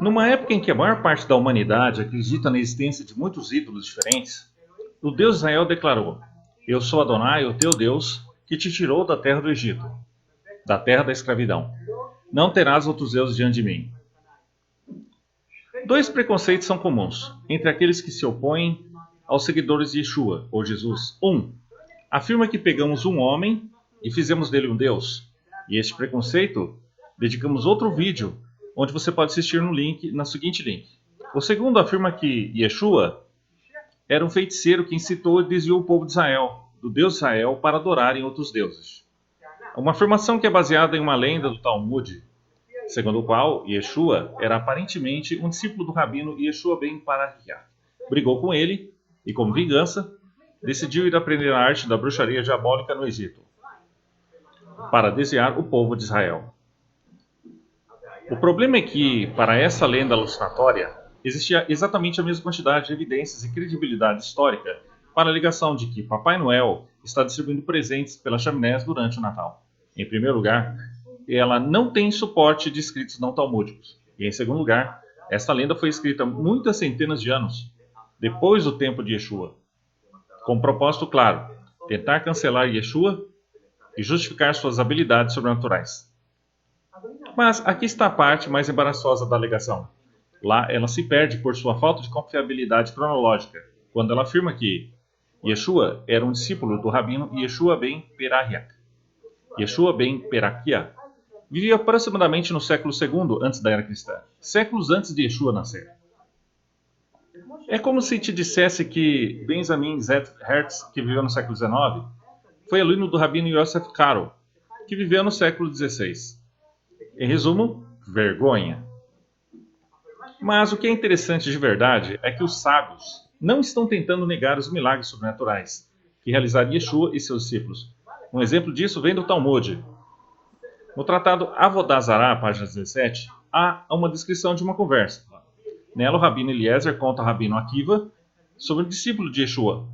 Numa época em que a maior parte da humanidade acredita na existência de muitos ídolos diferentes, o Deus de Israel declarou: Eu sou Adonai, o teu Deus, que te tirou da terra do Egito, da terra da escravidão. Não terás outros deuses diante de mim. Dois preconceitos são comuns entre aqueles que se opõem aos seguidores de Yeshua, ou Jesus. Afirma que pegamos um homem e fizemos dele um Deus. E este preconceito, dedicamos outro vídeo, onde você pode assistir no seguinte link. O segundo afirma que Yeshua era um feiticeiro que incitou e desviou o povo de Israel, do Deus de Israel, para adorarem outros deuses. Uma afirmação que é baseada em uma lenda do Talmud, segundo o qual Yeshua era aparentemente um discípulo do rabino Yeshua ben Paraquiah. Brigou com ele e, como vingança, decidiu ir aprender a arte da bruxaria diabólica no Egito, para desviar o povo de Israel. O problema é que, para essa lenda alucinatória, existia exatamente a mesma quantidade de evidências e credibilidade histórica para a alegação de que Papai Noel está distribuindo presentes pelas chaminés durante o Natal. Em primeiro lugar, ela não tem suporte de escritos não talmúdicos. E em segundo lugar, esta lenda foi escrita muitas centenas de anos depois do tempo de Yeshua, com um propósito claro: tentar cancelar Yeshua e justificar suas habilidades sobrenaturais. Mas aqui está a parte mais embaraçosa da alegação. Lá ela se perde por sua falta de confiabilidade cronológica, quando ela afirma que Yeshua era um discípulo do rabino Yeshua ben Peraquiah. Yeshua ben Peraquiah vivia aproximadamente no século II antes da era cristã, séculos antes de Yeshua nascer. É como se te dissesse que Benjamin Hertz, que viveu no século XIX, foi aluno do rabino Yosef Karo, que viveu no século XVI. Em resumo, vergonha. Mas o que é interessante de verdade é que os sábios não estão tentando negar os milagres sobrenaturais que realizaram Yeshua e seus discípulos. Um exemplo disso vem do Talmud. No tratado Avodah Zarah, página 17, há uma descrição de uma conversa. Nela, o rabino Eliezer conta ao rabino Akiva sobre um discípulo de Yeshua,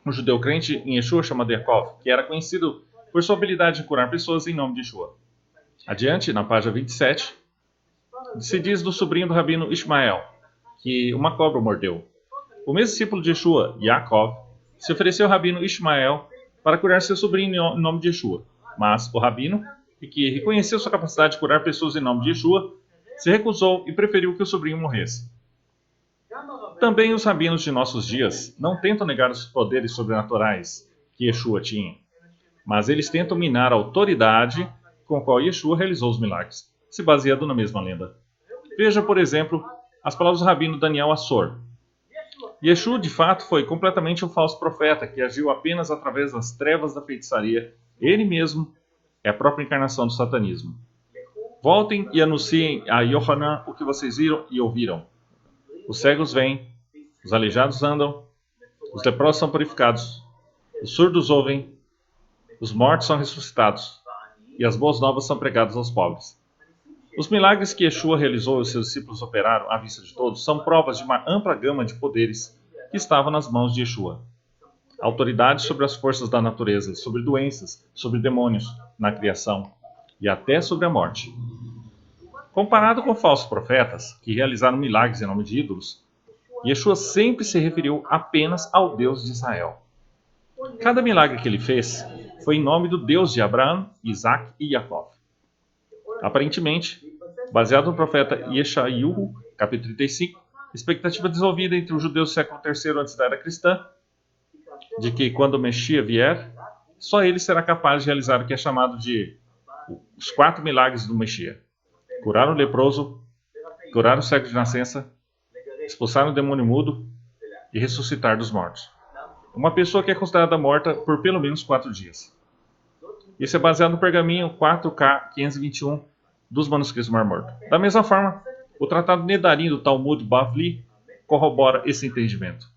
um judeu crente em Yeshua chamado Yaakov, que era conhecido por sua habilidade de curar pessoas em nome de Yeshua. Adiante, na página 27, se diz do sobrinho do rabino Ismael, que uma cobra o mordeu. O mesmo discípulo de Yeshua, Yaakov, se ofereceu ao rabino Ismael para curar seu sobrinho em nome de Yeshua. Mas o rabino, que reconheceu sua capacidade de curar pessoas em nome de Yeshua, se recusou e preferiu que o sobrinho morresse. Também os rabinos de nossos dias não tentam negar os poderes sobrenaturais que Yeshua tinha, mas eles tentam minar a autoridade com a qual Yeshua realizou os milagres, se baseando na mesma lenda. Veja, por exemplo, as palavras do rabino Daniel Assor. Yeshua, de fato, foi completamente um falso profeta que agiu apenas através das trevas da feitiçaria. Ele mesmo é a própria encarnação do satanismo. Voltem e anunciem a Yohanan o que vocês viram e ouviram. Os cegos vêm, os aleijados andam, os leprosos são purificados, os surdos ouvem, os mortos são ressuscitados, e as boas novas são pregadas aos pobres. Os milagres que Yeshua realizou e os seus discípulos operaram à vista de todos são provas de uma ampla gama de poderes que estavam nas mãos de Yeshua. Autoridade sobre as forças da natureza, sobre doenças, sobre demônios, na criação e até sobre a morte. Comparado com falsos profetas que realizaram milagres em nome de ídolos, Yeshua sempre se referiu apenas ao Deus de Israel. Cada milagre que ele fez foi em nome do Deus de Abraão, Isaac e Jacó. Aparentemente, baseado no profeta Yeshayahu, capítulo 35, expectativa desenvolvida entre os judeus do século III antes da era cristã, de que quando o Messias vier, só ele será capaz de realizar o que é chamado de os 4 milagres do Messias: curar o leproso, curar o cego de nascença, expulsar o demônio mudo e ressuscitar dos mortos. Uma pessoa que é considerada morta por pelo menos 4 dias. Isso é baseado no pergaminho 4K521 dos manuscritos do Mar Morto. Da mesma forma, o tratado Nedarim do Talmud Bavli corrobora esse entendimento.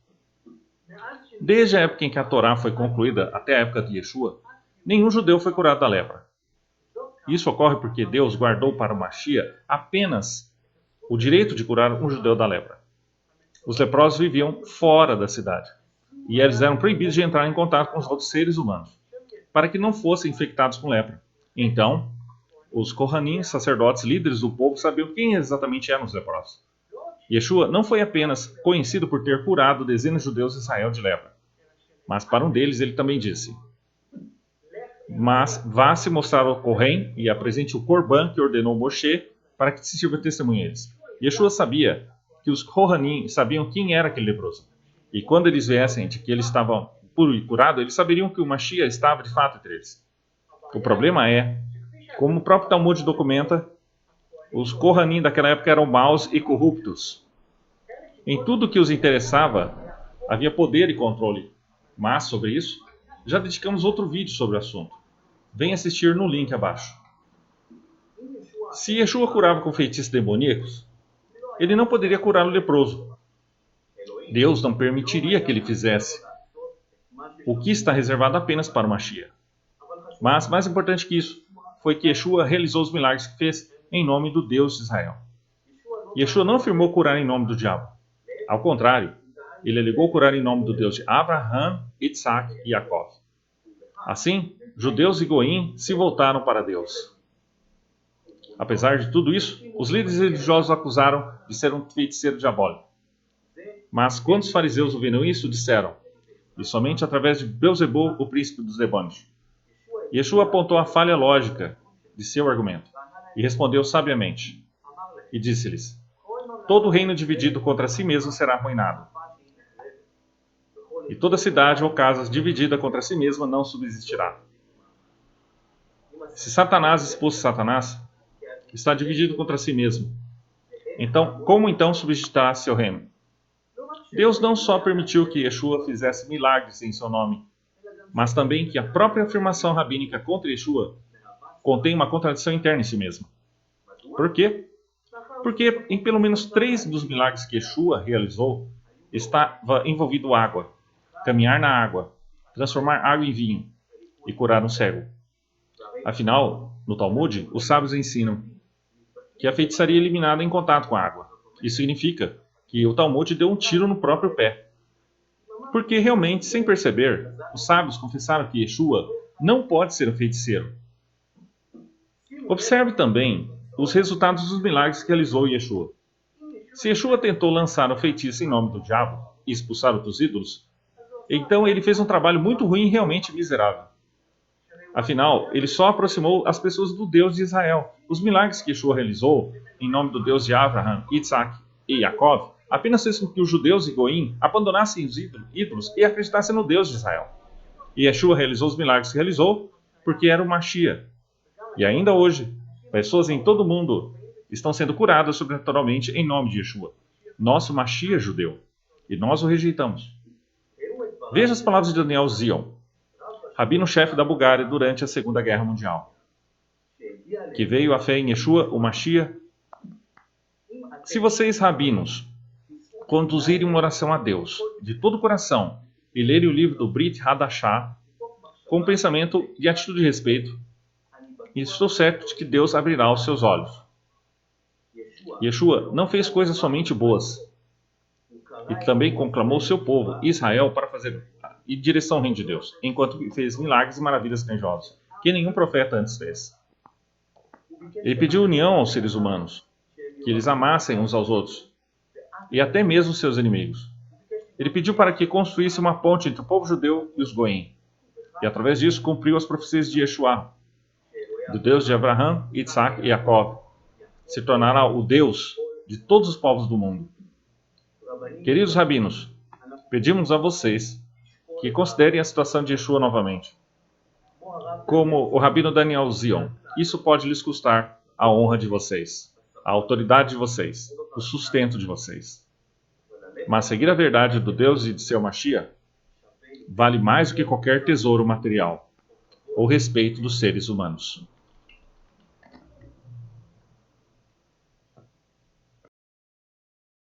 Desde a época em que a Torá foi concluída até a época de Yeshua, nenhum judeu foi curado da lepra. Isso ocorre porque Deus guardou para o Mashiach apenas o direito de curar um judeu da lepra. Os leprosos viviam fora da cidade, e eles eram proibidos de entrar em contato com os outros seres humanos, para que não fossem infectados com lepra. Então, Os Kohanim, sacerdotes líderes do povo, sabiam quem exatamente eram os leprosos. Yeshua não foi apenas conhecido por ter curado dezenas de judeus de Israel de lepra, mas para um deles ele também disse: mas vá se mostrar ao Kohen e apresente o Corban que ordenou Moshe para que se sirva testemunho a eles. Yeshua sabia que os Kohanim sabiam quem era aquele leproso. E quando eles viessem de que ele estava puro e curado, eles saberiam que o Mashiach estava de fato entre eles. O problema é, como o próprio Talmud documenta, os Kohanim daquela época eram maus e corruptos. Em tudo que os interessava, havia poder e controle. Mas, sobre isso, já dedicamos outro vídeo sobre o assunto. Venha assistir no link abaixo. Se Yeshua curava com feitiços demoníacos, ele não poderia curar o leproso. Deus não permitiria que ele fizesse, o que está reservado apenas para o Mashiach. Mas, mais importante que isso, foi que Yeshua realizou os milagres que fez em nome do Deus de Israel. Yeshua não afirmou curar em nome do diabo. Ao contrário, ele alegou curar em nome do Deus de Abraham, Isaac e Jacó. Assim, judeus e goim se voltaram para Deus. Apesar de tudo isso, os líderes religiosos o acusaram de ser um feiticeiro diabólico. Mas quando os fariseus ouviram isso, disseram: e somente através de Beelzebul, o príncipe dos demônios. Yeshua apontou a falha lógica de seu argumento e respondeu sabiamente. E disse-lhes: todo reino dividido contra si mesmo será arruinado. E toda cidade ou casa dividida contra si mesma não subsistirá. Se Satanás expulsa Satanás, está dividido contra si mesmo. Então, como então subsistirá seu reino? Deus não só permitiu que Yeshua fizesse milagres em seu nome, mas também que a própria afirmação rabínica contra Yeshua contém uma contradição interna em si mesma. Por quê? Porque em pelo menos 3 dos milagres que Yeshua realizou, estava envolvido água, caminhar na água, transformar água em vinho e curar um cego. Afinal, no Talmud, os sábios ensinam que a feitiçaria é eliminada em contato com a água. Isso significa que o Talmud deu um tiro no próprio pé. Porque realmente, sem perceber, os sábios confessaram que Yeshua não pode ser um feiticeiro. Observe também os resultados dos milagres que realizou Yeshua. Se Yeshua tentou lançar um feitiço em nome do diabo e expulsar outros ídolos, então ele fez um trabalho muito ruim e realmente miserável. Afinal, ele só aproximou as pessoas do Deus de Israel. Os milagres que Yeshua realizou em nome do Deus de Abraham, Isaac e Jacó apenas fez com que os judeus e goim abandonassem os ídolos e acreditassem no Deus de Israel. E Yeshua realizou os milagres que realizou porque era o Mashiach. E ainda hoje, pessoas em todo o mundo estão sendo curadas sobrenaturalmente em nome de Yeshua, nosso Mashiach judeu. E nós o rejeitamos. Veja as palavras de Daniel Zion, rabino-chefe da Bulgária durante a Segunda Guerra Mundial, que veio à fé em Yeshua, o Mashiach. Se vocês, rabinos, conduzirem uma oração a Deus de todo o coração e lerem o livro do Brit Hadashah com pensamento e atitude de respeito, estou certo de que Deus abrirá os seus olhos. Yeshua não fez coisas somente boas, e também conclamou seu povo, Israel, para fazer e direção ao reino de Deus, enquanto fez milagres e maravilhas grandiosas, que nenhum profeta antes fez. Ele pediu união aos seres humanos, que eles amassem uns aos outros, e até mesmo seus inimigos. Ele pediu para que construísse uma ponte entre o povo judeu e os goim, e através disso cumpriu as profecias de Yeshua, do Deus de Abraham, Isaac e Jacó, se tornará o Deus de todos os povos do mundo. Queridos rabinos, pedimos a vocês que considerem a situação de Yeshua novamente. Como o rabino Daniel Zion, isso pode lhes custar a honra de vocês, a autoridade de vocês, o sustento de vocês. Mas seguir a verdade do Deus e de seu Mashiach vale mais do que qualquer tesouro material ou respeito dos seres humanos.